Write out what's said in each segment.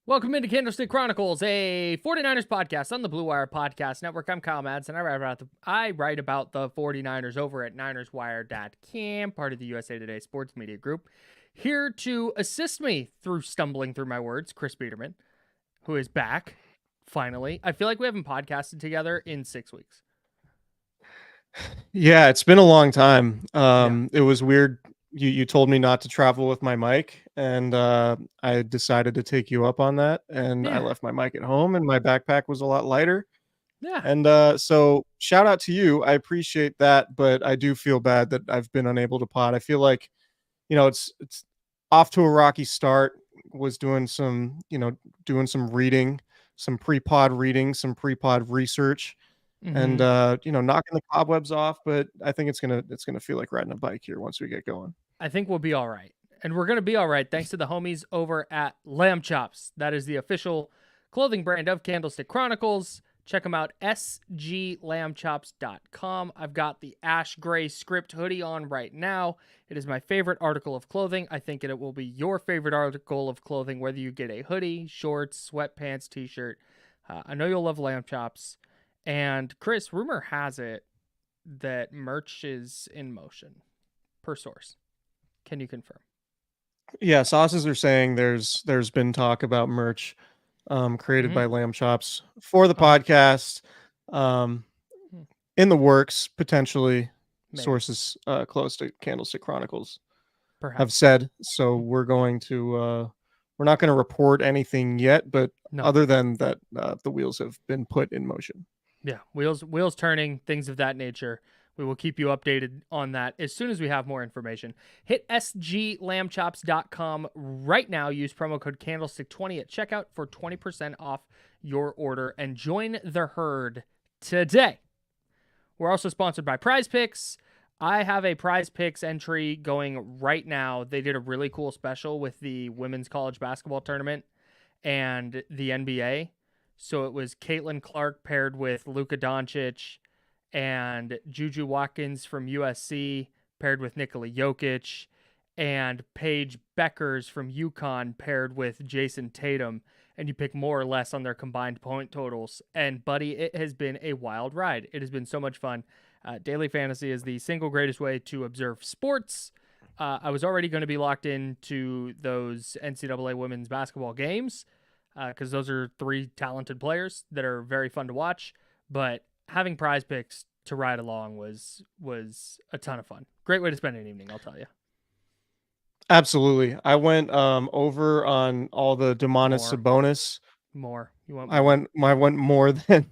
Welcome into Candlestick Chronicles, a 49ers podcast on the Blue Wire Podcast Network. I'm Kyle Madson. I write about the 49ers over at NinersWire.com, part of the USA Today Sports Media Group. Here to assist me through stumbling through my words, Chris Biderman, who is back, finally. I feel like we haven't podcasted together in 6 weeks. Yeah, it's been a long time. Yeah. It was weird. You told me not to travel with my mic, and I decided to take you up on that. And I Yeah. left my mic at home, and my backpack was a lot lighter. Yeah. And so, shout out to you. I appreciate that, but I do feel bad that I've been unable to pod. I feel like, it's off to a rocky start. Was doing some, doing some reading, some pre-pod reading, some pre-pod research and knocking the cobwebs off, but I think it's gonna feel like riding a bike here once we get going. I think we'll be all right. And we're going to be all right thanks to the homies over at Lamb Chops. That is the official clothing brand of Candlestick Chronicles. Check them out, sglambchops.com. I've got the ash gray script hoodie on right now. It is my favorite article of clothing. I think it will be your favorite article of clothing, whether you get a hoodie, shorts, sweatpants, t-shirt. I know you'll love Lamb Chops. And Chris, rumor has it that merch is in motion, per source. Can you confirm? Yeah, sauces are saying there's been talk about merch created by Lamb Chops for the podcast, um, in the works potentially. Maybe. Sources close to Candlestick Chronicles Perhaps. have said. So we're not going to report anything yet, but other than that, the wheels have been put in motion. Yeah, wheels turning, things of that nature. We will keep you updated on that as soon as we have more information. Hit sglambchops.com right now. Use promo code Candlestick20 at checkout for 20% off your order and join the herd today. We're also sponsored by Prize Picks. I have a Prize Picks entry going right now. They did a really cool special with the women's college basketball tournament and the NBA. So it was Caitlin Clark paired with Luka Doncic and Juju Watkins from USC paired with Nikola Jokic and Paige Beckers from UConn paired with Jason Tatum. And you pick more or less on their combined point totals. And, buddy, it has been a wild ride. It has been so much fun. Daily Fantasy is the single greatest way to observe sports. I was already going to be locked into those NCAA women's basketball games because those are three talented players that are very fun to watch. But having Prize Picks to ride along was a ton of fun. Great way to spend an evening, I'll tell you. Absolutely. I went over on all the Domantas Sabonis. More. You want more? I went more than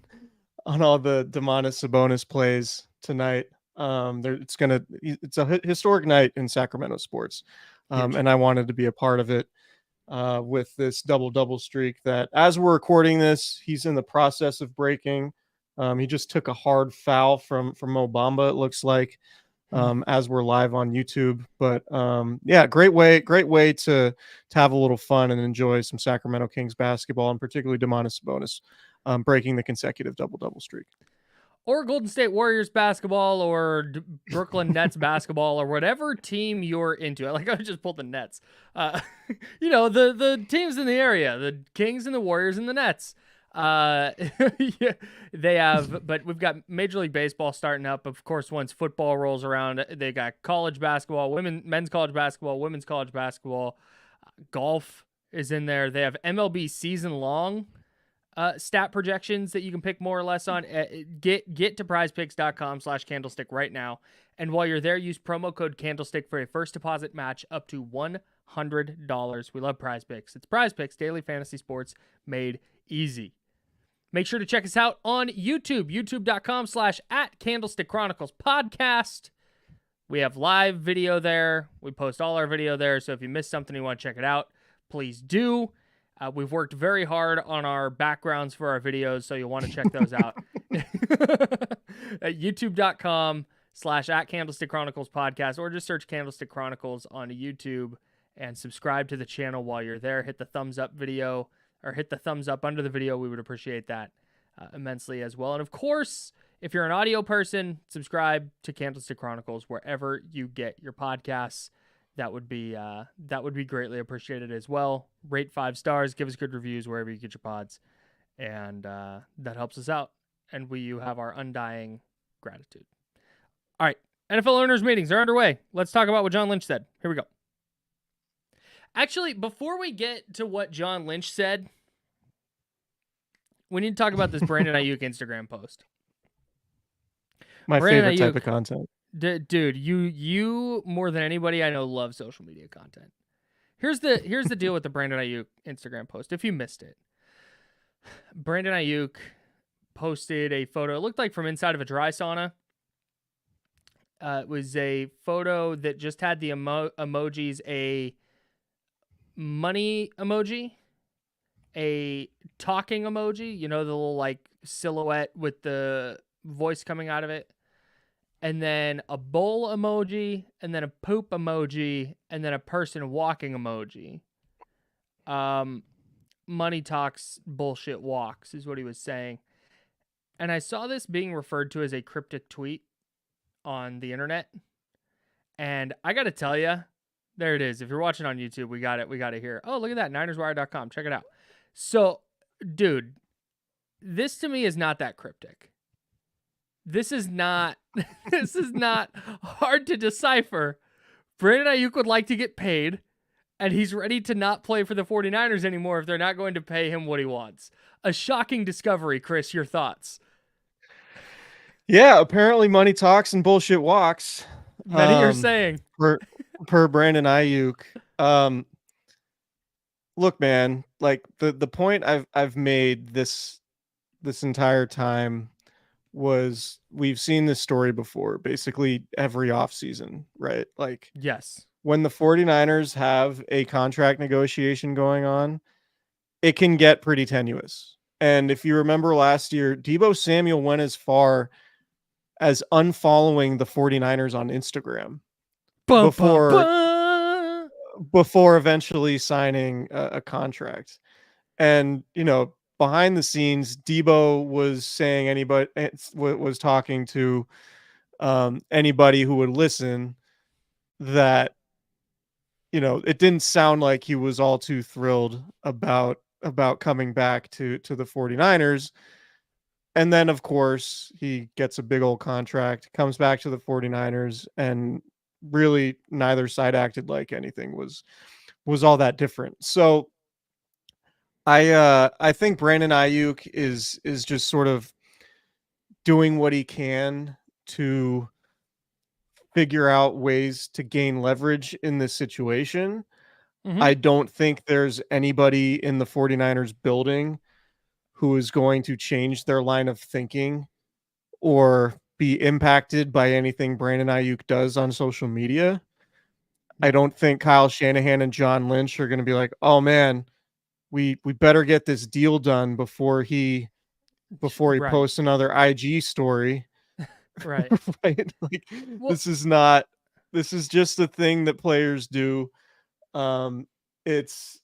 on all the Domantas Sabonis plays tonight. It's a historic night in Sacramento sports. And I wanted to be a part of it with this double streak that, as we're recording this, he's in the process of breaking. He just took a hard foul from Mo Bamba, it looks like, as we're live on YouTube. But yeah, great way to have a little fun and enjoy some Sacramento Kings basketball, and particularly Domantas Sabonis breaking the consecutive double streak. Or Golden State Warriors basketball, or Brooklyn Nets basketball, or whatever team you're into. I just pulled the Nets. The teams in the area, the Kings and the Warriors and the Nets. Yeah, they have, but we've got Major League Baseball starting up. Of course, once football rolls around, they got college basketball, men's college basketball, women's college basketball. Golf is in there. They have MLB season long stat projections that you can pick more or less on. Get to prizepicks.com/candlestick right now. And while you're there, use promo code Candlestick for a first deposit match up to $100. We love Prize Picks. It's Prize Picks, daily fantasy sports made easy. Make sure to check us out on YouTube, youtube.com/@Candlestick Chronicles podcast. We have live video there. We post all our video there. So if you missed something you want to check it out, please do. We've worked very hard on our backgrounds for our videos, so you'll want to check those out at youtube.com/@Candlestick Chronicles podcast, or just search Candlestick Chronicles on YouTube and subscribe to the channel while you're there. Hit the thumbs up video, or hit the thumbs up under the video. We would appreciate that immensely as well. And of course, if you're an audio person, subscribe to Candlestick Chronicles wherever you get your podcasts. that would be greatly appreciated as well. Rate 5 stars, give us good reviews wherever you get your pods, and that helps us out. And you have our undying gratitude. All right, NFL owners meetings are underway. Let's talk about what John Lynch said. Here we go. Actually, before we get to what John Lynch said, we need to talk about this Brandon Ayuk Instagram post. My Brandon favorite Ayuk, type of content. Dude, you more than anybody I know love social media content. Here's the deal with the Brandon Ayuk Instagram post. If you missed it, Brandon Ayuk posted a photo. It looked like from inside of a dry sauna. It was a photo that just had the emojis: a money emoji, a talking emoji, the little like silhouette with the voice coming out of it, and then a bowl emoji, and then a poop emoji, and then a person walking emoji. Money talks, bullshit walks is what he was saying. And I saw this being referred to as a cryptic tweet on the internet. And I got to tell you, there it is. If you're watching on YouTube, we got it here. Oh, look at that. NinersWire.com. Check it out. So, dude, this to me is not that cryptic. This is not hard to decipher. Brandon Ayuk would like to get paid, and he's ready to not play for the 49ers anymore if they're not going to pay him what he wants. A shocking discovery, Chris. Your thoughts? Yeah, apparently money talks and bullshit walks. Many are saying. Per Brandon Ayuk. Look, man, like the point I've made this entire time was we've seen this story before, basically every offseason, right? Like, yes, when the 49ers have a contract negotiation going on, it can get pretty tenuous. And if you remember last year, Deebo Samuel went as far as unfollowing the 49ers on Instagram before eventually signing a contract. And, behind the scenes, Deebo was saying anybody was talking to anybody who would listen that, it didn't sound like he was all too thrilled about coming back to the 49ers. And then, of course, he gets a big old contract, comes back to the 49ers, and really neither side acted like anything was all that different. So I think Brandon Ayuk is just sort of doing what he can to figure out ways to gain leverage in this situation. Mm-hmm. I don't think there's anybody in the 49ers building who is going to change their line of thinking or be impacted by anything Brandon Ayuk does on social media. I don't think Kyle Shanahan and John Lynch are going to be like, "Oh man, we better get this deal done before he right. posts another IG story." Right. Right? Like, Well, this is just a thing that players do. It's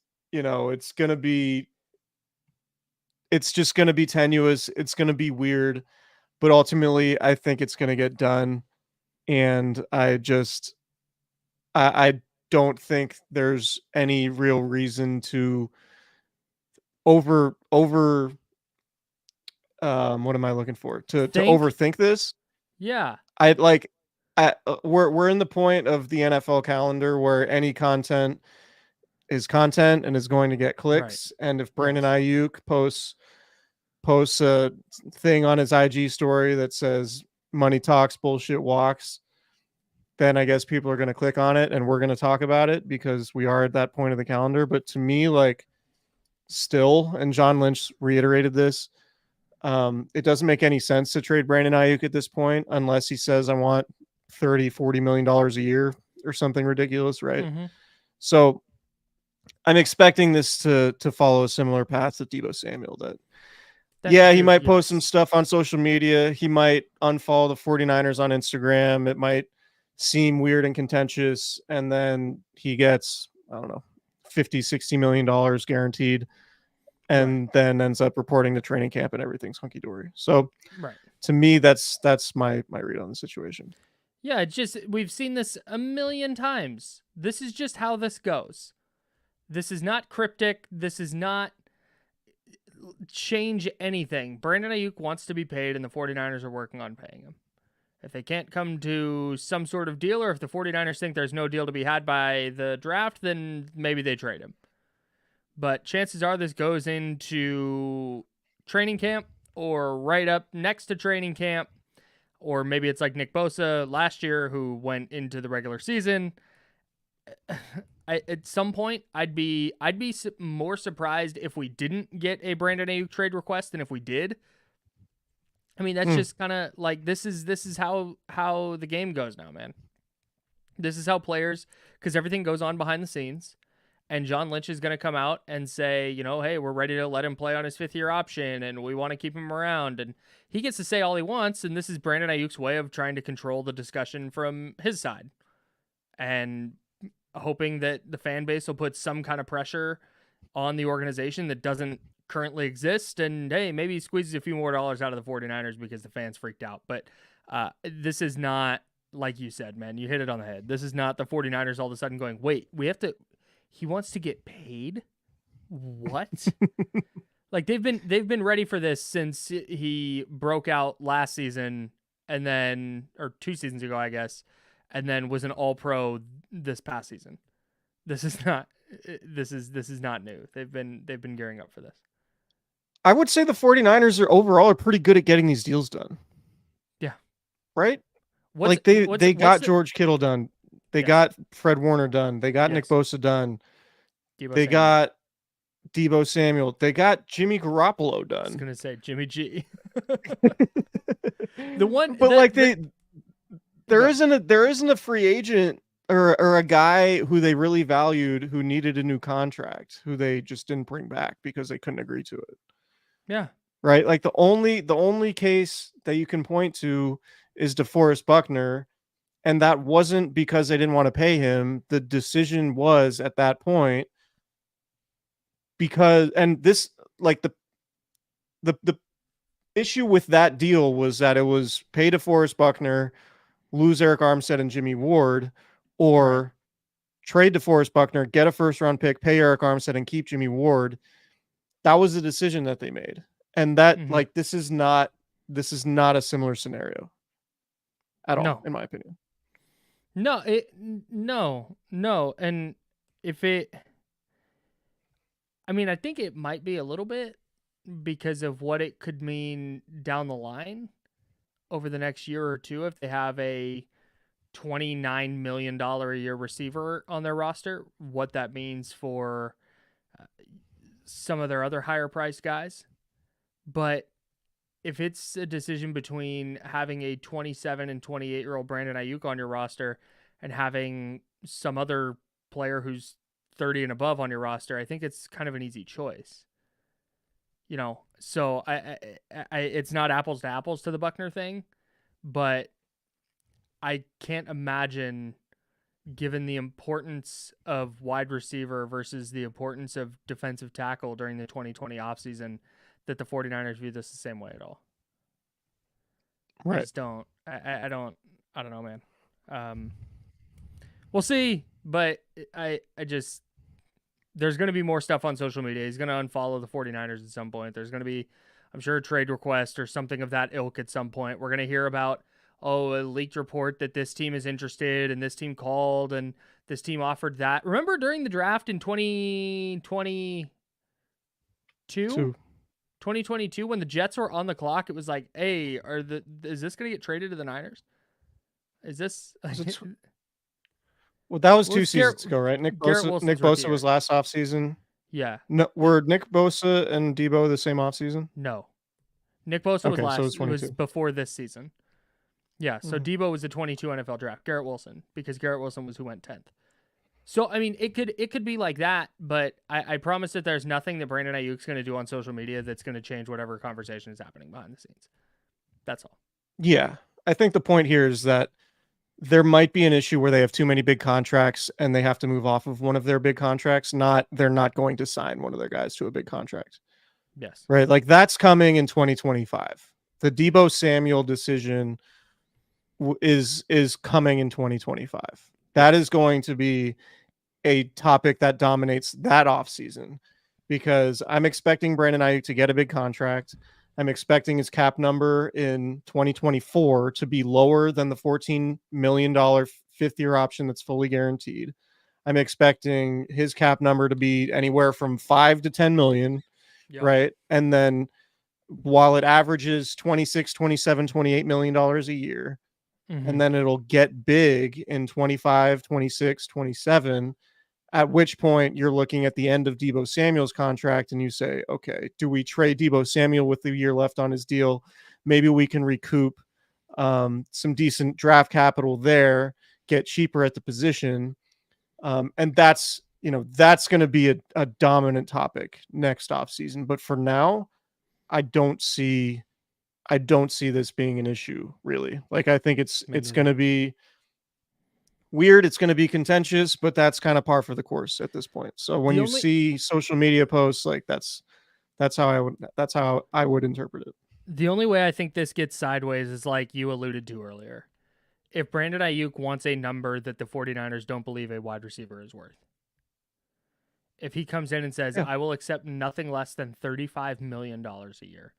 just going to be tenuous. It's going to be weird, but ultimately I think it's going to get done. And I don't think there's any real reason to over what am I looking for? To overthink this. Yeah. We're in the point of the NFL calendar where any content is content and is going to get clicks. Right. And if Brandon Ayuk posts a thing on his IG story that says money talks, bullshit walks, then I guess people are going to click on it and we're going to talk about it because we are at that point of the calendar. But to me, like, still, and John Lynch reiterated this, it doesn't make any sense to trade Brandon Ayuk at this point unless he says I want $30-40 million a year or something ridiculous, right? Mm-hmm. So I'm expecting this to follow a similar path to Deebo Samuel. He might post some stuff on social media. He might unfollow the 49ers on Instagram. It might seem weird and contentious, and then he gets, I don't know, $50-60 million guaranteed, and then ends up reporting to training camp and everything's hunky-dory. So to me, that's my read on the situation. Yeah, it's just we've seen this a million times. This is just how this goes. This is not cryptic. This is not change anything. Brandon Ayuk wants to be paid, and the 49ers are working on paying him. If they can't come to some sort of deal, or if the 49ers think there's no deal to be had by the draft, then maybe they trade him. But chances are this goes into training camp or right up next to training camp. Or maybe it's like Nick Bosa last year who went into the regular season. At some point, I'd be more surprised if we didn't get a Brandon Ayuk trade request than if we did. I mean, that's just kind of like this is how the game goes now, man. This is how players, because everything goes on behind the scenes, and John Lynch is going to come out and say, you know, hey, we're ready to let him play on his 5th-year option, and we want to keep him around, and he gets to say all he wants, and this is Brandon Ayuk's way of trying to control the discussion from his side, and hoping that the fan base will put some kind of pressure on the organization that doesn't currently exist, and hey, maybe he squeezes a few more dollars out of the 49ers because the fans freaked out. But this is not, like you said, man, you hit it on the head. This is not the 49ers all of a sudden going, wait, he wants to get paid? What? Like they've been ready for this since he broke out last season, and then, or 2 seasons ago, I guess, and then was an all-pro this past season. This is not new. They've been gearing up for this. I would say the 49ers are pretty good at getting these deals done. Yeah. Right? They got George Kittle done. They got Fred Warner done. They got Nick Bosa done. They got Deebo Samuel. They got Jimmy Garoppolo done. I was going to say Jimmy G. There isn't a free agent or a guy who they really valued who needed a new contract who they just didn't bring back because they couldn't agree to it. Yeah. Right? Like the only case that you can point to is DeForest Buckner, and that wasn't because they didn't want to pay him. The decision was at that point because, and this, like the issue with that deal was that it was pay DeForest Buckner, lose Eric Armstead and Jimmy Ward, or trade DeForest Buckner, get a 1st-round pick, pay Eric Armstead, and keep Jimmy Ward. That was the decision that they made. And that, like, this is not a similar scenario at all, in my opinion. No. And I think it might be a little bit because of what it could mean down the line over the next year or two if they have a $29 million a year receiver on their roster, what that means for some of their other higher priced guys. But if it's a decision between having a 27 and 28-year-old Brandon Ayuk on your roster and having some other player who's 30 and above on your roster, I think it's kind of an easy choice. You know, so I it's not apples to apples to the Buckner thing, but I can't imagine, given the importance of wide receiver versus the importance of defensive tackle during the 2020 offseason, that the 49ers view this the same way at all. Right. I just don't. I don't know, man. We'll see, but I just, there's going to be more stuff on social media. He's going to unfollow the 49ers at some point. There's going to be, I'm sure, a trade request or something of that ilk at some point. We're going to hear about, a leaked report that this team is interested and this team called and this team offered that. Remember during the draft in 2022? 2022, when the Jets were on the clock, it was like, hey, is this going to get traded to the Niners? Is this... Well, that was 2 seasons ago, right? Nick Bosa was last offseason. Yeah. No, were Nick Bosa and Deebo the same offseason? No. Nick Bosa was last. So it was before this season. Yeah, so Deebo was the 22 NFL draft. Garrett Wilson, because Garrett Wilson was who went 10th. So, I mean, it could be like that, but I promise that there's nothing that Brandon Ayuk's going to do on social media that's going to change whatever conversation is happening behind the scenes. That's all. Yeah. I think the point here is that there might be an issue where they have too many big contracts and they have to move off of one of their big contracts. They're not going to sign one of their guys to a big contract. Yes. Right? Like, that's coming in 2025. The Deebo Samuel decision is coming in 2025. That is going to be a topic that dominates that offseason, because I'm expecting Brandon Ayuk to get a big contract. I'm expecting his cap number in 2024 to be lower than the $14 million fifth-year option that's fully guaranteed. I'm expecting his cap number to be anywhere from 5 to 10 million, Yep. right? And then while it averages 26, 27, 28 million dollars a year, and then it'll get big in 25, 26, 27, at which point you're looking at the end of Deebo Samuel's contract and you say, okay, do we trade Deebo Samuel with the year left on his deal? Maybe we can recoup some decent draft capital there, get cheaper at the position. And that's going to be a dominant topic next offseason. But for now, I don't see this being an issue, really. Like, I think it's going to be weird. It's going to be contentious, but that's kind of par for the course at this point. So when you see social media posts, like that's how I would interpret it. The only way I think this gets sideways is like you alluded to earlier. If Brandon Ayuk wants a number that the 49ers don't believe a wide receiver is worth. If he comes in and says, I will accept nothing less than $35 million a year.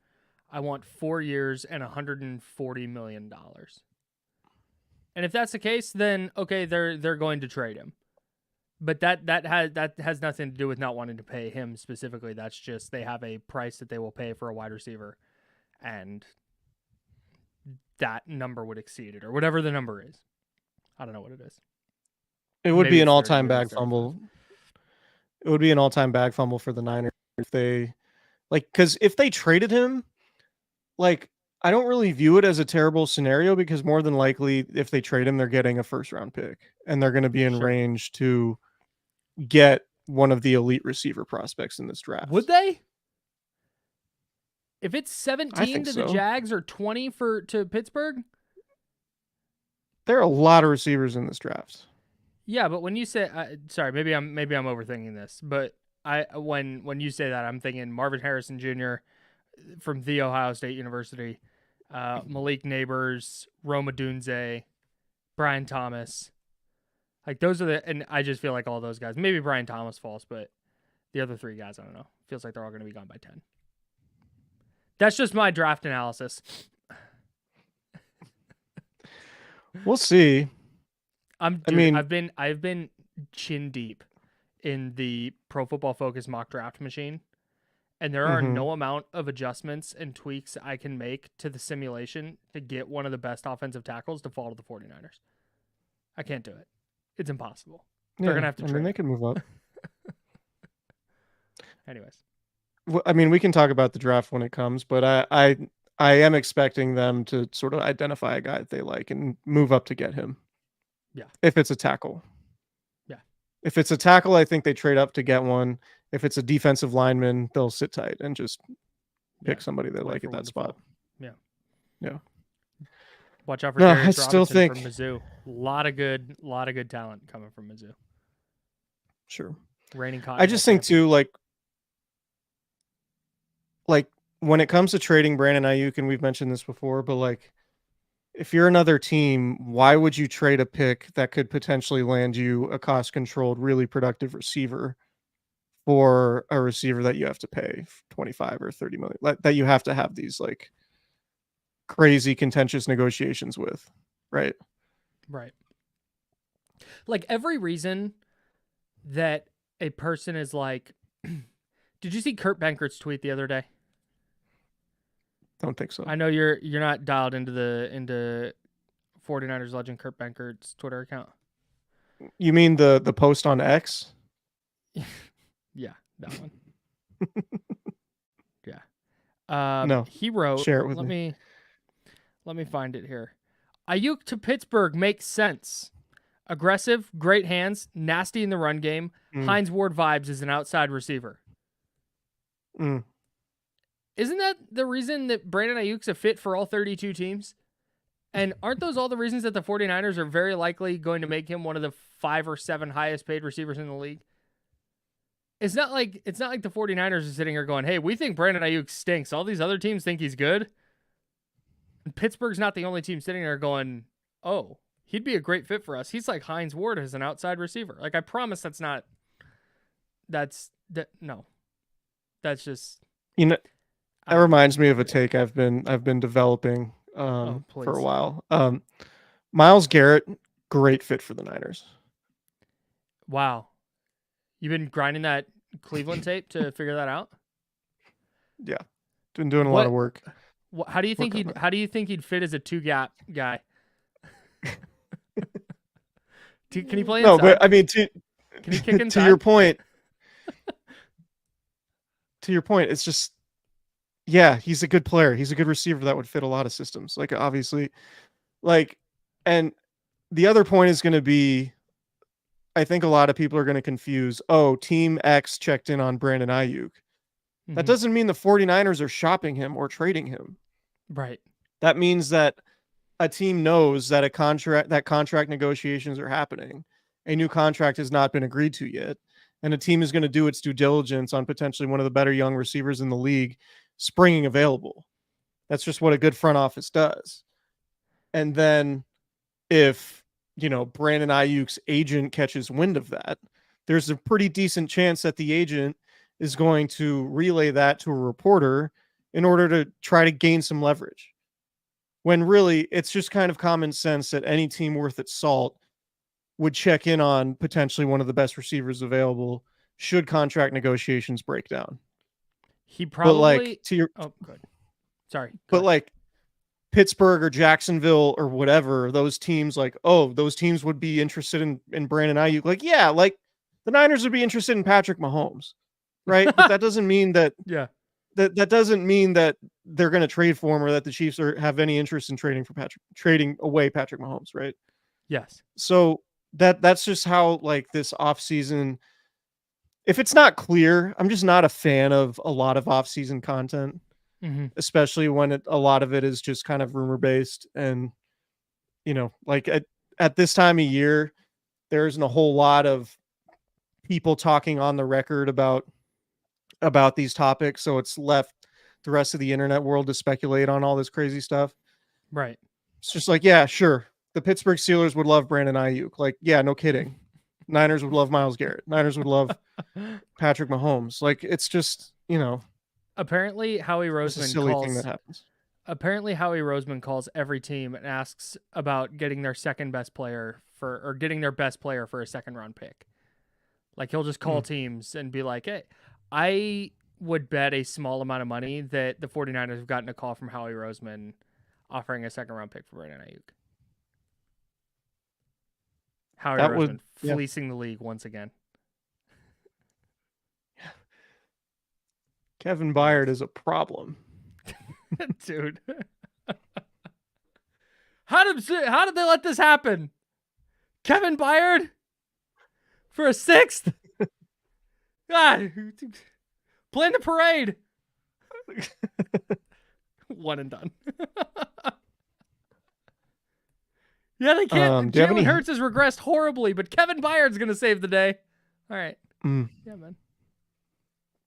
I want 4 years and $140 million. And if that's the case, then okay, they're going to trade him. But that has nothing to do with not wanting to pay him specifically. That's just they have a price that they will pay for a wide receiver, and that number would exceed it, or whatever the number is. I don't know what it is. It would be an all-time bag fumble. It would be an all-time bag fumble for the Niners if they, because if they traded him, I don't really view it as a terrible scenario, because more than likely, if they trade him, they're getting a first-round pick, and they're going to be in range to get one of the elite receiver prospects in this draft. Would they? If it's 17 to the Jags or 20 to Pittsburgh? There are a lot of receivers in this draft. Yeah, but when you say, sorry, maybe I'm overthinking this, but when you say that, I'm thinking Marvin Harrison Jr. from The Ohio State University, Malik Neighbors, Rome Odunze, Brian Thomas. Like, those are and I just feel like all those guys, maybe Brian Thomas falls, but the other three guys, I don't know. Feels like they're all going to be gone by 10. That's just my draft analysis. We'll see. I've been chin deep in the Pro Football Focus mock draft machine, and there are no amount of adjustments and tweaks I can make to the simulation to get one of the best offensive tackles to fall to the 49ers. I can't do it. It's impossible. They're going to have to trade. They can move up. Anyways. Well, we can talk about the draft when it comes, but I am expecting them to sort of identify a guy that they like and move up to get him. Yeah. If it's a tackle. Yeah. If it's a tackle, I think they trade up to get one. If it's a defensive lineman, they'll sit tight and just pick somebody they like at that spot. Yeah. Yeah. Watch out for Darius Robinson from Mizzou. A lot of good talent coming from Mizzou. Sure. Reigning Cotton. I just think too, like when it comes to trading Brandon Ayuk, and we've mentioned this before, but if you're another team, why would you trade a pick that could potentially land you a cost-controlled, really productive receiver for a receiver that you have to pay 25 or 30 million, that you have to have these crazy contentious negotiations with, right? Right. Like, every reason that a person is like, did you see Kurt Benkert's tweet the other day? Don't think so. I know you're not dialed into 49ers legend Kurt Benkert's Twitter account. You mean the post on X? Yeah, that one. Yeah. No. He wrote, share it with me. Let me find it here. Ayuk to Pittsburgh makes sense. Aggressive, great hands, nasty in the run game. Hines Ward vibes as an outside receiver. Isn't that the reason that Brandon Ayuk's a fit for all 32 teams? And aren't those all the reasons that the 49ers are very likely going to make him one of the 5 or 7 highest paid receivers in the league? It's not like the 49ers are sitting here going, hey, we think Brandon Ayuk stinks. All these other teams think he's good. And Pittsburgh's not the only team sitting there going, oh, he'd be a great fit for us. He's like Hines Ward as an outside receiver. Like, I promise no, that's just, You know, I that don't know. reminds me of a take I've been developing Oh, for a please. while. Myles Garrett, great fit for the Niners. Wow. You've been grinding that Cleveland tape to figure that out? Yeah, been doing a lot of What, work how do you think on he'd, that. how do you think he'd fit as a two gap guy? Can he play No, but inside? I mean Can he kick to your inside? point, it's just yeah, he's a good player. He's a good receiver that would fit a lot of systems. Like obviously, like, and the other point is going to be, I think a lot of people are going to confuse, oh, Team X checked in on Brandon Ayuk. That Mm-hmm. doesn't mean the 49ers are shopping him or trading him. Right. That means that a team knows that contract negotiations are happening. A new contract has not been agreed to yet, and a team is going to do its due diligence on potentially one of the better young receivers in the league springing available. That's just what a good front office does. And then if, Brandon Ayuk's agent catches wind of that, there's a pretty decent chance that the agent is going to relay that to a reporter in order to try to gain some leverage. When really it's just kind of common sense that any team worth its salt would check in on potentially one of the best receivers available should contract negotiations break down. He But like probably. to your Oh, good. Sorry. Go but ahead. like Pittsburgh or Jacksonville or whatever, those teams like, oh, those teams would be interested in Brandon Ayuk. Like, yeah, like the Niners would be interested in Patrick Mahomes, right? But that doesn't mean that Yeah. that doesn't mean that they're going to trade for him or that the Chiefs have any interest in trading away Patrick Mahomes, right? Yes. So that's just how like this offseason, if it's not clear, I'm just not a fan of a lot of offseason content, Mm-hmm. especially when a lot of it is just kind of rumor based. And, like at this time of year, there isn't a whole lot of people talking on the record about these topics. So it's left the rest of the internet world to speculate on all this crazy stuff. Right. It's just like, yeah, sure. The Pittsburgh Steelers would love Brandon Ayuk. Like, yeah, no kidding. Niners would love Myles Garrett. Niners would love Patrick Mahomes. Like, it's just, Apparently, just a silly thing that happens. Howie Roseman calls every team and asks about getting their second best player or getting their best player for a second round pick. Like, he'll just call teams and be like, hey, I would bet a small amount of money that the 49ers have gotten a call from Howie Roseman offering a second round pick for Brandon Ayuk. Howie That Roseman would, yeah. fleecing the league once again. Kevin Byard is a problem. Dude. How did they let this happen? Kevin Byard for a sixth? God, plan the parade. One and done. Yeah, they can't. Jalen Hurts has regressed horribly, but Kevin Byard's going to save the day. All right. Yeah, man.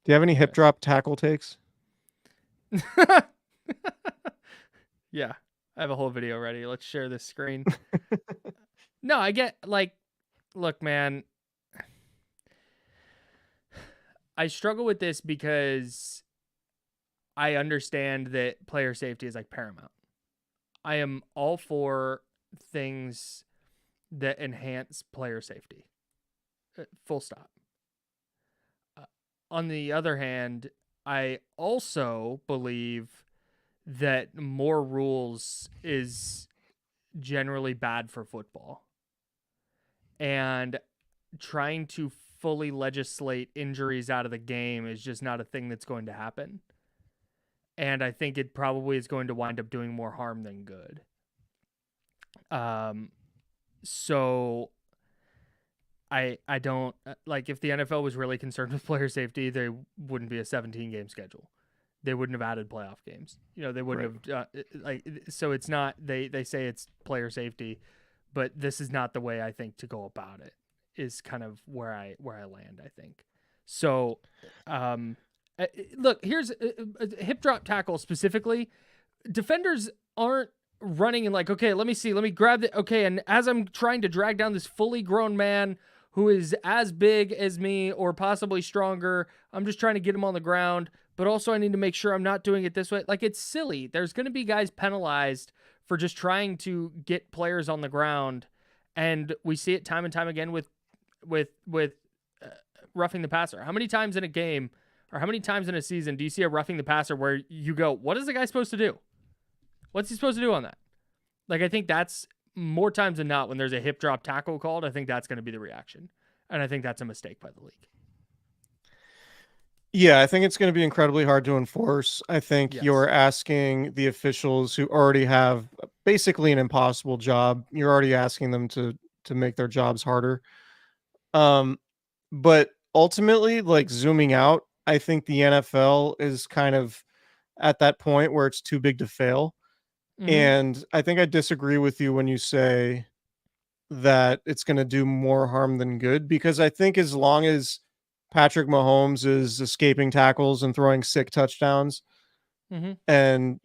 Do you have any hip drop tackle takes? Yeah, I have a whole video ready. Let's share this screen. No, I get look, man. I struggle with this because I understand that player safety is like paramount. I am all for things that enhance player safety. Full stop. On the other hand, I also believe that more rules is generally bad for football. And trying to fully legislate injuries out of the game is just not a thing that's going to happen. And I think it probably is going to wind up doing more harm than good. So I don't like, if the NFL was really concerned with player safety, they wouldn't be a 17 game schedule. They wouldn't have added playoff games. They wouldn't have so it's not, they say it's player safety, but this is not the way I think to go about it, is kind of where I land, I think. So look, here's a hip drop tackle specifically. Defenders aren't running and like, okay, let me grab it. Okay, and as I'm trying to drag down this fully grown man who is as big as me or possibly stronger, I'm just trying to get him on the ground, but also I need to make sure I'm not doing it this way. Like, it's silly. There's going to be guys penalized for just trying to get players on the ground, and we see it time and time again with roughing the passer. How many times in a game or how many times in a season do you see a roughing the passer where you go, what is the guy supposed to do? What's he supposed to do on that? Like, I think that's more times than not when there's a hip drop tackle called, I think that's going to be the reaction. And I think that's a mistake by the league. Yeah, I think it's going to be incredibly hard to enforce. I think Yes. you're asking the officials who already have basically an impossible job. You're already asking them to make their jobs harder. But ultimately, like zooming out, I think the NFL is kind of at that point where it's too big to fail. Mm-hmm. And I think I disagree with you when you say that it's going to do more harm than good, because I think as long as Patrick Mahomes is escaping tackles and throwing sick touchdowns, Mm-hmm. and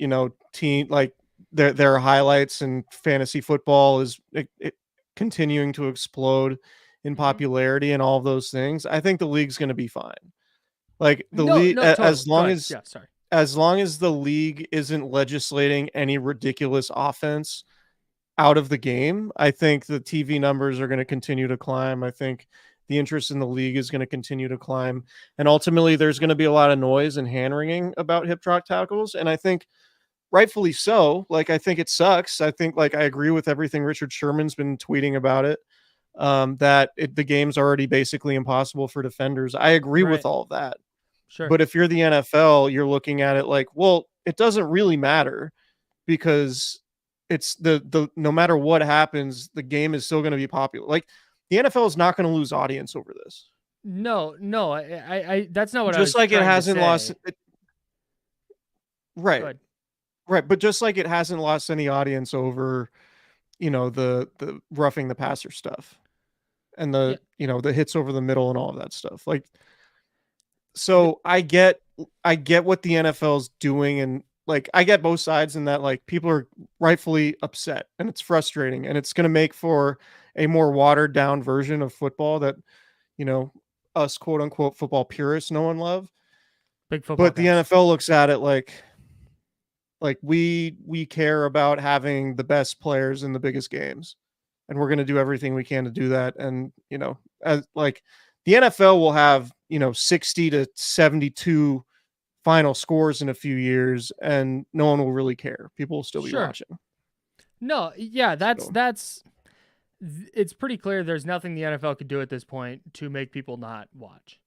team like their highlights in fantasy football is continuing to explode in Mm-hmm. popularity and all of those things, I think the league's going to be fine. Like the No, league, no, totally. Go ahead. Yeah, sorry. as long as the league isn't legislating any ridiculous offense out of the game, I think the TV numbers are going to continue to climb. I think the interest in the league is going to continue to climb. And ultimately, there's going to be a lot of noise and hand wringing about hip drop tackles. And I think rightfully so. Like, I think it sucks. I think, like, I agree with everything Richard Sherman's been tweeting about it. The game's already basically impossible for defenders. I agree with Right. all of that. Sure. But if you're the NFL, you're looking at it like, well, it doesn't really matter, because it's the no matter what happens, the game is still going to be popular. Like, the NFL is not going to lose audience over this. No, I that's not what I Just was like it trying to hasn't lost say. it, right. Good. Right, but just like it hasn't lost any audience over, the roughing the passer stuff and Yeah. the hits over the middle and all of that stuff. Like, The, so I get what the NFL's doing, and like I get both sides in that, like, people are rightfully upset and it's frustrating and it's going to make for a more watered down version of football that, you know, us quote unquote football purists know and love. big football But the guys. NFL looks at it like we care about having the best players in the biggest games, and we're going to do everything we can to do that. And as like the NFL will have 60 to 72 final scores in a few years, and no one will really care. People will still be Sure. watching. No, yeah, So that's it's pretty clear there's nothing the NFL could do at this point to make people not watch.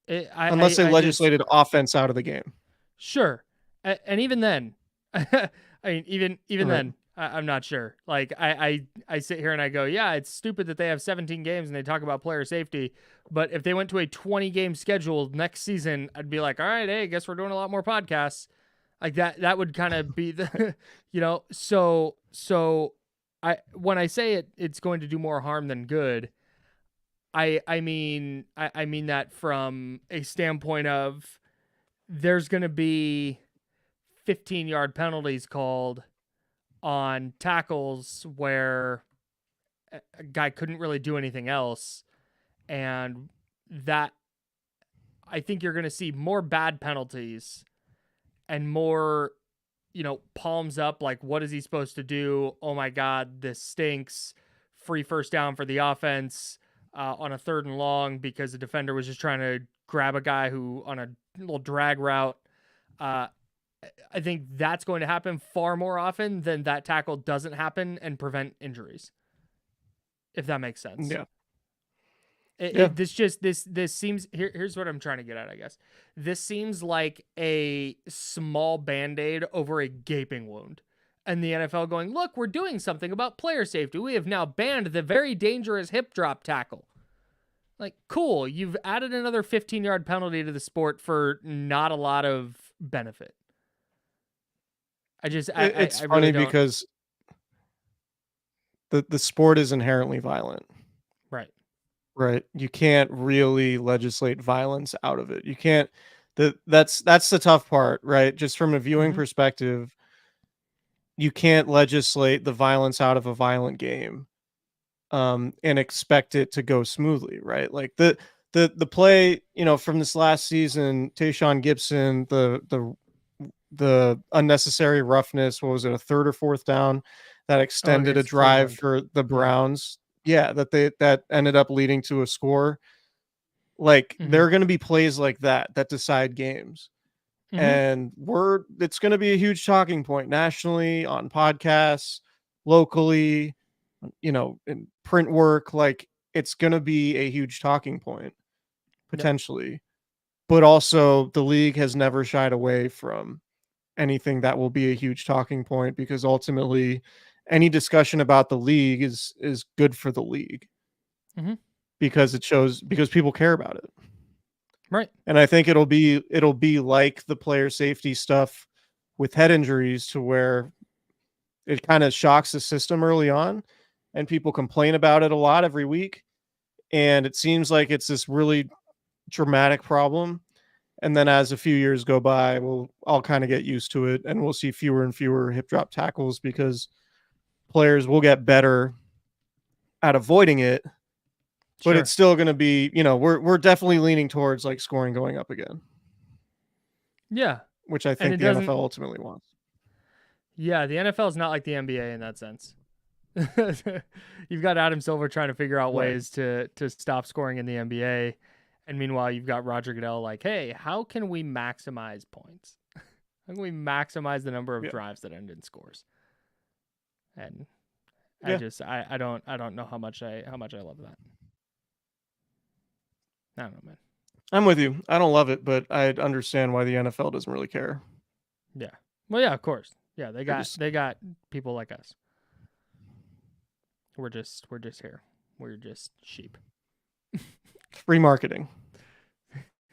unless they I just legislated offense out of the game. sure, and even then, I mean, even Right. then, I'm not sure. Like, I sit here and I go, yeah, it's stupid that they have 17 games and they talk about player safety, but if they went to a 20 game schedule next season, I'd be like, all right, hey, I guess we're doing a lot more podcasts. Like that would kind of be the, so I when I say it's going to do more harm than good. I mean that from a standpoint of there's going to be 15-yard penalties called on tackles where a guy couldn't really do anything else, and that I think you're going to see more bad penalties and more palms up, like, what is he supposed to do? Oh my god, this stinks. Free first down for the offense on a 3rd and long because the defender was just trying to grab a guy who on a little drag route. uh I think that's going to happen far more often than that tackle doesn't happen and prevent injuries, if that makes sense. Yeah. It, Yeah. it this just this seems here's what I'm trying to get at, I guess. This seems like a small band-aid over a gaping wound. And the NFL going, look, we're doing something about player safety. We have now banned the very dangerous hip drop tackle. Like, cool. You've added another 15-yard penalty to the sport for not a lot of benefit. It's I really funny don't. because the sport is inherently violent. Right. Right. You can't really legislate violence out of it. You can't. That's the tough part, right? Just from a viewing Mm-hmm. perspective, you can't legislate the violence out of a violent game and expect it to go smoothly, right? Like the play, from this last season, Tayshaun Gibson, the unnecessary roughness, what was it, a third or fourth down that Oh, extended a against drive Cleveland. for the Yeah. Browns. Yeah, that ended up leading to a score. Like Mm-hmm. there are going to be plays like that decide games. Mm-hmm. And it's going to be a huge talking point nationally, on podcasts, locally, in print work. Like it's going to be a huge talking point Yep. potentially. But also the league has never shied away from anything that will be a huge talking point, because ultimately any discussion about the league is good for the league, Mm-hmm. because people care about it. Right. And I think it'll be like the player safety stuff with head injuries, to where it kind of shocks the system early on and people complain about it a lot every week, and it seems like it's this really dramatic problem. And then as a few years go by, we'll all kind of get used to it, and we'll see fewer and fewer hip drop tackles, because players will get better at avoiding it. But it's Sure. still going to be, we're definitely leaning towards like scoring going up again, Yeah. which I And think it the NFL doesn't. ultimately wants. Yeah, the NFL is not like the NBA in that sense. You've got Adam Silver trying to figure out Right. ways to stop scoring in the NBA, and meanwhile you've got Roger Goodell like, hey, how can we maximize points? How can we maximize the number of Yeah. drives that end in scores? And I Yeah. just I don't know how much I love that. I don't know, man. I'm with you. I don't love it, but I understand why the NFL doesn't really care. Yeah. Well, yeah, of course. Yeah, they They're got just they got people like us. We're just here. We're just sheep. free marketing.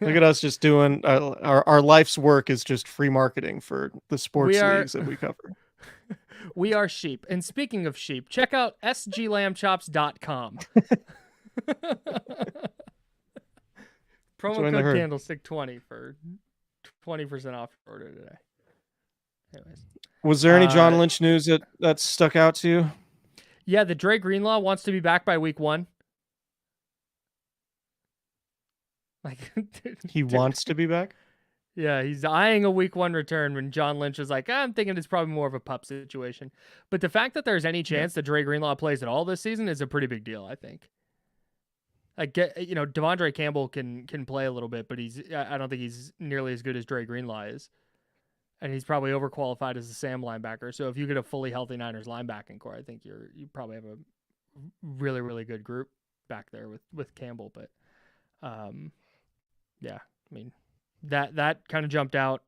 Look at us just doing our life's work is just free marketing for the we sports are leagues that we cover. we are sheep. And speaking of sheep, check out sglambchops.com. Promo Join the code herd. candlestick20 for 20% off your order today. Anyways. Was there any John Uh Lynch news that stuck out to you? yeah, the Dre Greenlaw wants to be back by week 1. Like He wants to be back? yeah, he's eyeing a week 1 return when John Lynch is like, I'm thinking it's probably more of a pup situation. But the fact that there's any Yeah. chance that Dre Greenlaw plays at all this season is a pretty big deal, I think. Like, Devondre Campbell can play a little bit, but I don't think he's nearly as good as Dre Greenlaw is. And he's probably overqualified as a Sam linebacker. So if you get a fully healthy Niners linebacking core, I think you probably have a really, really good group back there with Campbell. But yeah, I mean, that kind of jumped out.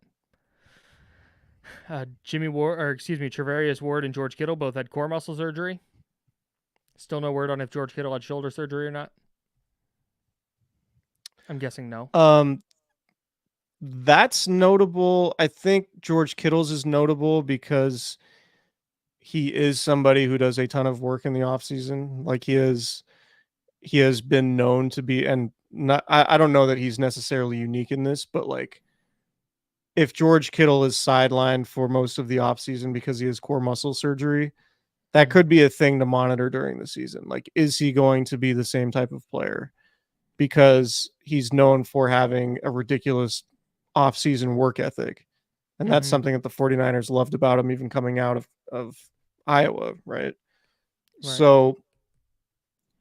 Travarius Ward and George Kittle both had core muscle surgery. Still no word on if George Kittle had shoulder surgery or not. I'm guessing no. That's notable. I think George Kittle's is notable because he is somebody who does a ton of work in the offseason. Like he has been known to be, and not I don't know that he's necessarily unique in this, but like if George Kittle is sidelined for most of the offseason because he has core muscle surgery, that could be a thing to monitor during the season. Like, is he going to be the same type of player? Because he's known for having a ridiculous offseason work ethic. And that's Mm-hmm. something that the 49ers loved about him, even coming out of Iowa, right? Right. So,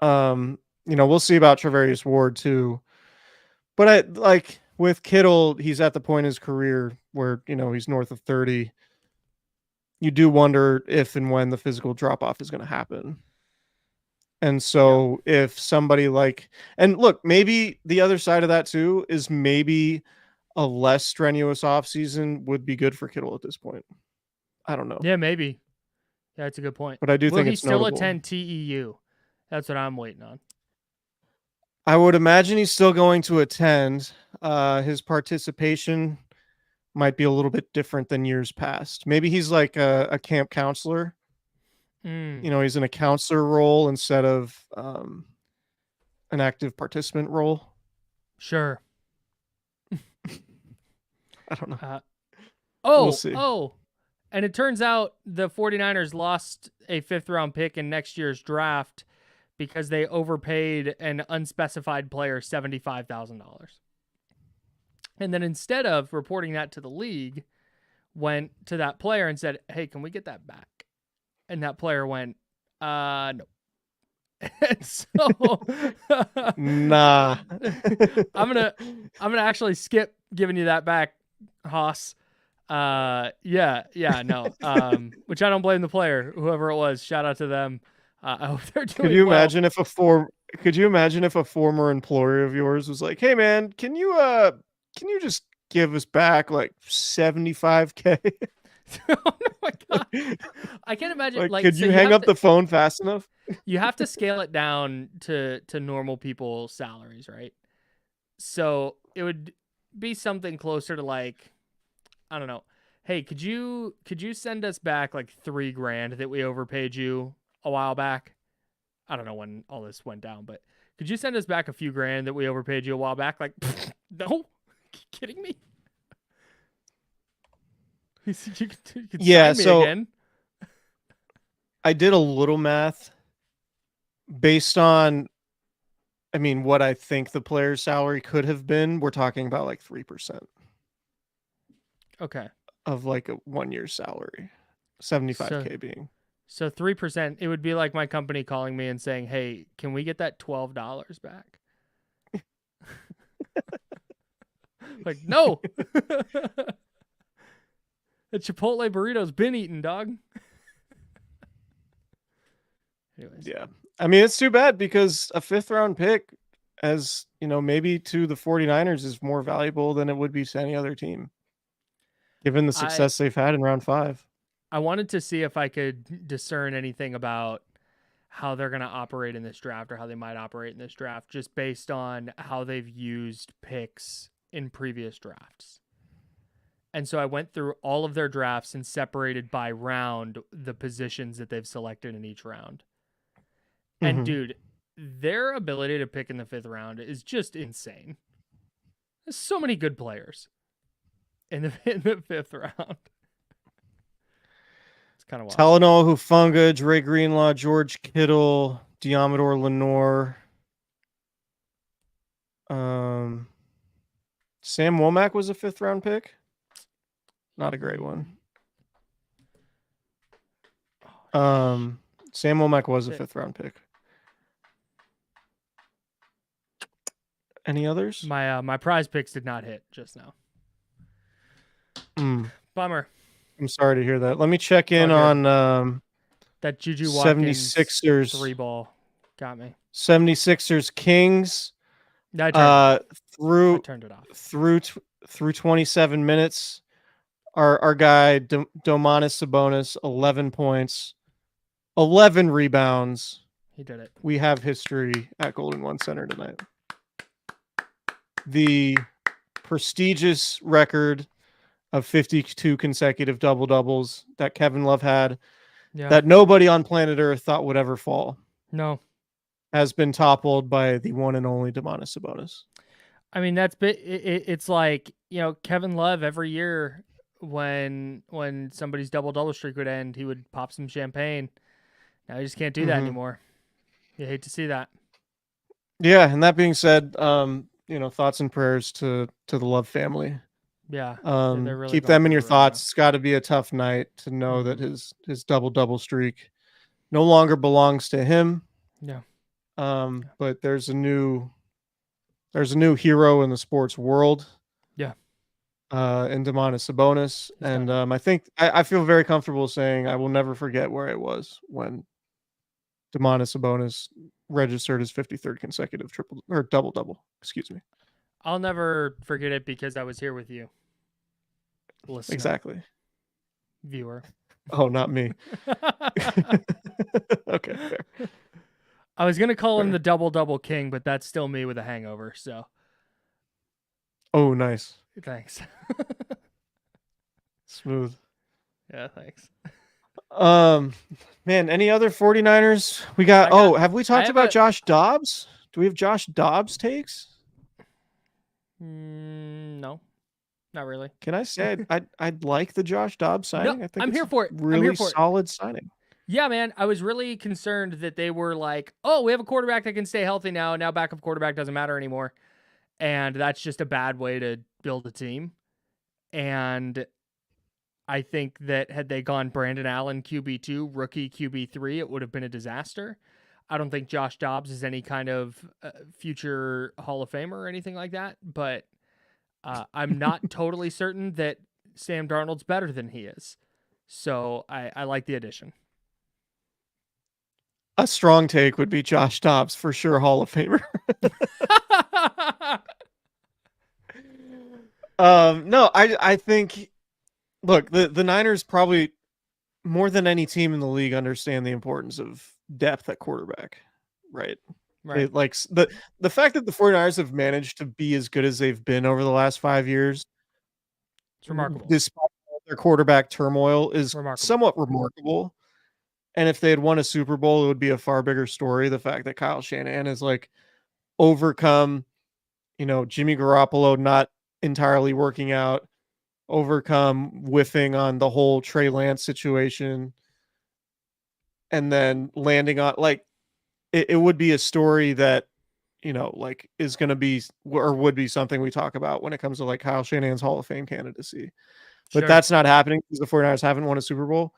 we'll see about Travarius Ward too. But I like with Kittle, he's at the point in his career where, he's north of 30. You do wonder if and when the physical drop off is going to happen. And Yeah. so if somebody and look, maybe the other side of that too is maybe a less strenuous offseason would be good for Kittle at this point. I don't know. Yeah, maybe. Yeah, that's a good point. But I do Will think he it's still notable. attend TEU? That's what I'm waiting on. I would imagine he's still going to attend. His participation might be a little bit different than years past. Maybe he's like a camp counselor. He's in a counselor role instead of an active participant role. Sure. I don't know. We'll Oh, see. oh. And it turns out the 49ers lost a 5th-round pick in next year's draft because they overpaid an unspecified player $75,000. And then instead of reporting that to the league, went to that player and said, "Hey, can we get that back?" And that player went, no. And so nah. I'm gonna actually skip giving you that back, Haas. No. Which I don't blame the player, whoever it was. Shout out to them. I hope they're doing Could you well. imagine if a former employer of yours was like, "Hey man, can you just give us back like $75K?" Oh my god. I can't imagine like could you hang up the phone fast enough? You have to scale it down to normal people's salaries, right? So it would be something closer to like, I don't know. Hey, could you send us back like $3,000 that we overpaid you a while back? I don't know when all this went down, but could you send us back a few grand that we overpaid you a while back? Like, no, are you kidding me? You could Yeah, sign me so again. I did a little math based on, I mean, what I think the player's salary could have been. We're talking about like 3%. Okay. Of like a 1 year salary, 75K being. So 3%, it would be like my company calling me and saying, "Hey, can we get that $12 back?" Like, no. The Chipotle burrito's been eaten, dog. Anyways. Yeah. I mean, it's too bad because a 5th-round pick, as you know, maybe to the 49ers is more valuable than it would be to any other team, given the success they've had in round 5. I wanted to see if I could discern anything about how they're going to operate in this draft or how they might operate in this draft just based on how they've used picks in previous drafts. And so I went through all of their drafts and separated by round the positions that they've selected in each round. And dude, their ability to pick in the 5th round is just insane. There's so many good players in the 5th round. It's kind of wild. Talanoa Hufanga, Dre Greenlaw, George Kittle, Diamador Lenore. Sam Womack was a 5th-round pick. Not a great one. Sam Womack was a 5th-round pick. Any others? My prize picks did not hit just now. Bummer. I'm sorry to hear that. Let me check in on that Juju Watkins 76ers 3-ball got me. 76ers Kings. I turned it off. Through 27 minutes. Our guy Domantas Sabonis, 11 points, 11 rebounds. He did it. We have history at Golden One Center tonight. The prestigious record of 52 consecutive double-doubles that Kevin Love had, that nobody on planet Earth thought would ever fall. No. Has been toppled by the one and only Domantas Sabonis. I mean, it's like, you know, Kevin Love every year when somebody's double streak would end, he would pop some champagne. Now he just can't do that anymore. You hate to see that. Yeah, and that being said, thoughts and prayers to the Love family. Yeah. Really keep them in your thoughts. It's got to be a tough night to know that his double streak no longer belongs to him. Yeah. But there's a new hero in the sports world. Yeah. In Domantas Sabonis. And I think I feel very comfortable saying I will never forget where I was when Domantas Sabonis registered his 53rd consecutive double. Excuse me. I'll never forget it because I was here with you. Listener. Exactly. Viewer. Oh, not me. Okay, fair. I was gonna call him the double king, but that's still me with a hangover. So. Oh, nice. Thanks. Smooth. Yeah, thanks. Man, any other 49ers? We got have we talked about Josh Dobbs? Do we have Josh Dobbs takes? No. Not really. Can I say I'd like the Josh Dobbs No, signing? I think I'm it's here a for it. I'm here really for it. solid signing. Yeah, man. I was really concerned that they were like, oh, we have a quarterback that can stay healthy now. Now backup quarterback doesn't matter anymore. And that's just a bad way to build a team. And I think that had they gone Brandon Allen QB2, rookie QB3, it would have been a disaster. I don't think Josh Dobbs is any kind of future Hall of Famer or anything like that, but I'm not totally certain that Sam Darnold's better than he is. So I like the addition. A strong take would be Josh Dobbs for sure, Hall of Famer. No, I think look, the Niners probably more than any team in the league understand the importance of depth at quarterback, right? They Right. like the fact that the 49ers have managed to be as good as they've been over the last 5 years, It's remarkable. despite all their quarterback turmoil, is Remarkable. somewhat remarkable. And if they had won a Super Bowl, it would be a far bigger story. The fact that Kyle Shanahan has like overcome, Jimmy Garoppolo not entirely working out, overcome whiffing on the whole Trey Lance situation, and then landing on like it would be a story that like is going to be or would be something we talk about when it comes to like Kyle Shanahan's Hall of Fame candidacy. But Sure. that's not happening because the 49ers haven't won a Super Bowl.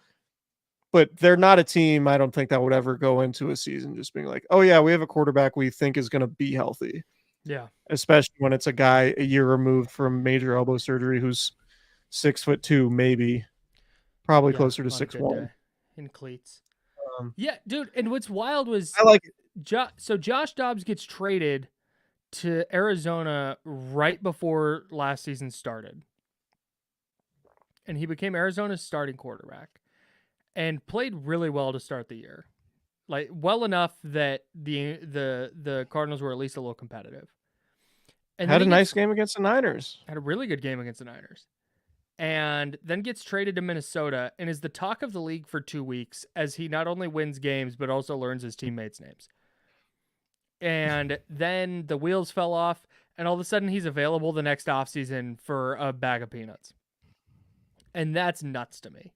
But they're not a team, I don't think, that would ever go into a season just being like, oh, yeah, we have a quarterback we think is going to be healthy. Yeah. Especially when it's a guy a year removed from major elbow surgery who's 6'2", maybe. Probably closer to 6'1". In cleats. Yeah, dude. And what's wild was I like it. So Josh Dobbs gets traded to Arizona right before last season started. And he became Arizona's starting quarterback and played really well to start the year. Like well enough that the Cardinals were at least a little competitive. And had a nice game against the Niners. Had a really good game against the Niners. And then gets traded to Minnesota and is the talk of the league for 2 weeks as he not only wins games but also learns his teammates' names. And then the wheels fell off, and all of a sudden he's available the next offseason for a bag of peanuts. And that's nuts to me.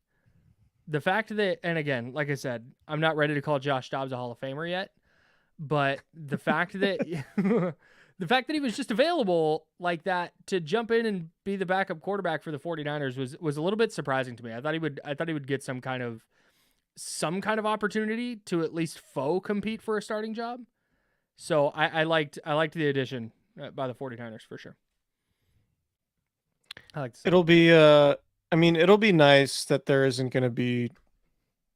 The fact that, and again, like I said, I'm not ready to call Josh Dobbs a Hall of Famer yet, but the fact that the fact that he was just available like that to jump in and be the backup quarterback for the 49ers was a little bit surprising to me. I thought he would get some kind of opportunity to at least compete for a starting job. So I liked the addition by the 49ers for sure. I like it'll be it'll be nice that there isn't going to be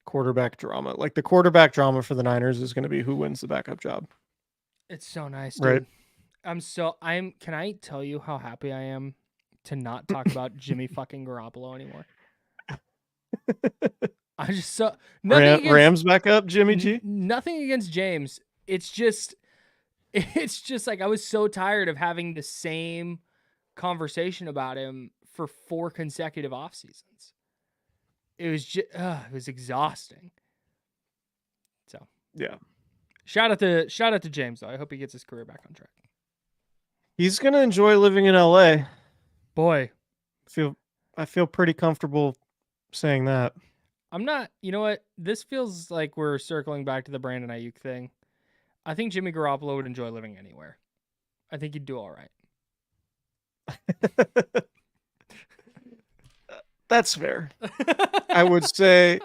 quarterback drama. Like the quarterback drama for the Niners is going to be who wins the backup job. It's so nice, dude. Right. Can I tell you how happy I am to not talk about Jimmy fucking Garoppolo anymore? I just saw Rams back up, Jimmy G. Nothing against James. It's just like I was so tired of having the same conversation about him for 4 consecutive off seasons. It was exhausting. So yeah, shout out to James though. I hope he gets his career back on track. He's gonna enjoy living in LA. Boy, I feel pretty comfortable saying that. I'm not. You know what? This feels like we're circling back to the Brandon Ayuk thing. I think Jimmy Garoppolo would enjoy living anywhere. I think he'd do all right. That's fair. I would say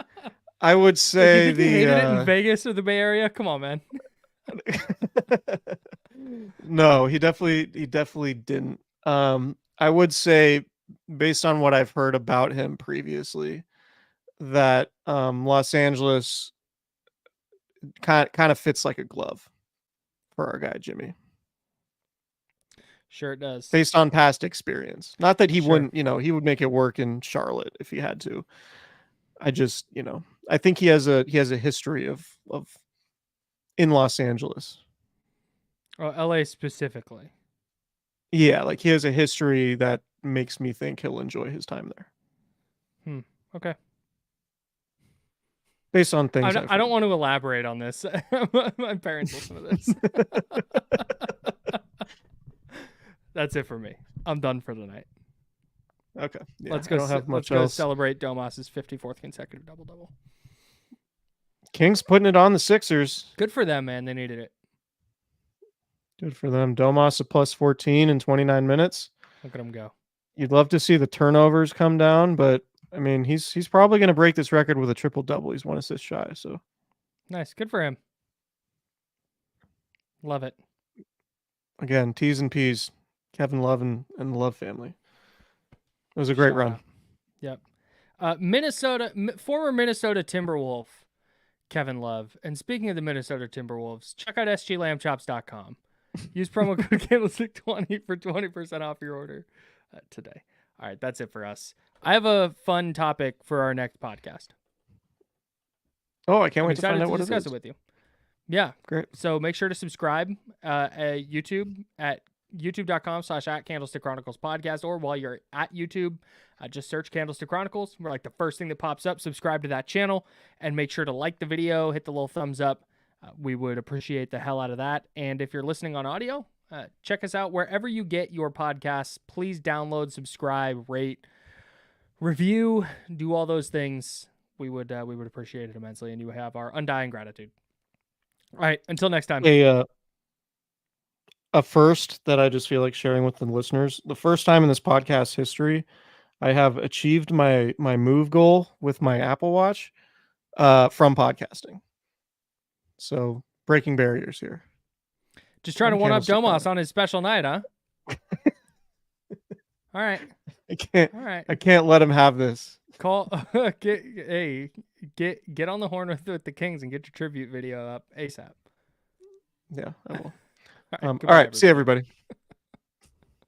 like, you think he hated it in Vegas or the Bay Area? Come on, man. No, he definitely didn't. I would say, based on what I've heard about him previously, that Los Angeles kind of fits like a glove for our guy Jimmy. Sure it does. Based on past experience. Not that he wouldn't, he would make it work in Charlotte if he had to. I just, I think he has a history of in Los Angeles. Oh, LA specifically. Yeah, like he has a history that makes me think he'll enjoy his time there. Okay. Based on things I don't want to elaborate on this. My parents listen to this. That's it for me. I'm done for the night. Okay. Yeah, Let's I go. don't have Let's much go else. celebrate Domas's 54th consecutive double-double. Kings putting it on the Sixers. Good for them, man. They needed it. Good for them. Domas a plus 14 in 29 minutes. Look at him go. You'd love to see the turnovers come down, but I mean, he's probably going to break this record with a triple double. He's 1 assist shy. So nice. Good for him. Love it. Again, T's and P's. Kevin Love and the Love family. It was a great run. Out. Yep. Former Minnesota Timberwolf, Kevin Love. And speaking of the Minnesota Timberwolves, check out sglambchops.com. Use promo code Candlestick20 for 20% off your order today. All right, that's it for us. I have a fun topic for our next podcast. Oh, I can't wait to find out what discuss it is. it with you. Yeah. Great. So make sure to subscribe at YouTube at youtube.com/@Candlestick Chronicles podcast, or while you're at YouTube, just search Candlestick Chronicles. We're like the first thing that pops up. Subscribe to that channel and make sure to like the video, hit the little thumbs up. We would appreciate the hell out of that. And if you're listening on audio, check us out wherever you get your podcasts. Please download, subscribe, rate, review, do all those things. We would appreciate it immensely, and you have our undying gratitude. All right, until next time. A first that I just feel like sharing with the listeners. The first time in this podcast history, I have achieved my move goal with my Apple Watch from podcasting. So breaking barriers here. Just trying to one up Domas on his special night, huh? All right. I can't let him have this. Call get on the horn with the Kings and get your tribute video up ASAP. Yeah, I will. All right, see everybody.